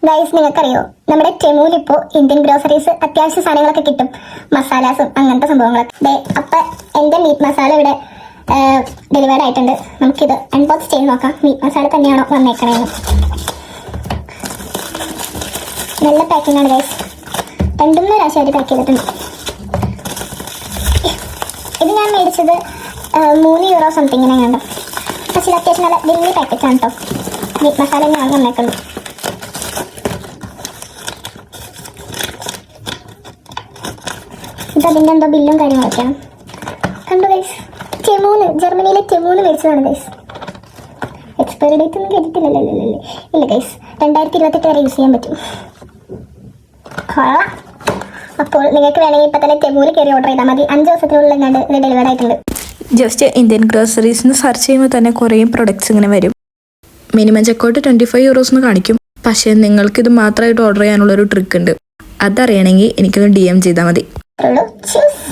Guys, നിങ്ങൾക്കറിയോ നമ്മുടെ ടെമുവിൽ ഇപ്പോൾ ഇന്ത്യൻ ഗ്രോസറീസ് അത്യാവശ്യ സാധനങ്ങളൊക്കെ കിട്ടും, മസാലാസും അങ്ങനത്തെ സംഭവങ്ങളൊക്കെ. അപ്പൊ എന്റെ മീറ്റ് മസാല ഇവിടെ ഡെലിവേർഡ് ആയിട്ടുണ്ട്. നമുക്കിത് അൺബോക്സ് ചെയ്ത് നോക്കാം, മീറ്റ് മസാല തന്നെയാണോ വന്നേക്കണേന്ന്. നല്ല പാക്കിംഗ് ആണ് ഗൈസ്, 2-3 പ്രാവശ്യമായിട്ട് പാക്ക് ചെയ്തിട്ടുണ്ട്. ഇത് ഞാൻ മേടിച്ചത് €3 സംതിങ്ങിനെ കണ്ടു. പക്ഷേ അത്യാവശ്യം നല്ല വലിയ പാക്കറ്റാണ് കേട്ടോ. മീറ്റ് മസാല തന്നെയാണ് വന്നേക്കുന്നത്. ഇതിൻ്റെ എന്തോ ബില്ലും കാര്യങ്ങളൊക്കെയാണ്. കണ്ടു ഗൈസ്, ജർമ്മനിയിലെ ടെമൂന്ന് മേടിച്ചതാണ് ഗൈസ്. എക്സ്പയറി ഡേറ്റ് ഒന്നും കേട്ടിട്ടില്ലല്ലോ. ഇല്ല ഗൈസ്, 2028 വരെ യൂസ് ചെയ്യാൻ പറ്റും. കൊള്ളാം. അപ്പോൾ നിങ്ങൾക്ക് വേണമെങ്കിൽ ഇപ്പം തന്നെ ടെമൂല് കയറി ഓർഡർ ചെയ്താൽ മതി. 5 ദിവസത്തിനുള്ളിൽ കണ്ട് ഇത് ഡെലിവേർഡ് ആയിട്ടുണ്ട്. ജസ്റ്റ് ഇന്ത്യൻ ഗ്രോസറീസ് സെർച്ച് ചെയ്യുമ്പോൾ തന്നെ കുറേ പ്രൊഡക്ട്സ് ഇങ്ങനെ വരും. മിനിമം ചെക്കൗട്ട് €25 കാണിക്കും. പക്ഷേ നിങ്ങൾക്കിത് മാത്രമായിട്ട് ഓർഡർ ചെയ്യാനുള്ളൊരു ട്രിക്ക് ഉണ്ട്. അതറിയണമെങ്കിൽ എനിക്കൊന്ന് DM ചെയ്താൽ മതി. ചൂസ്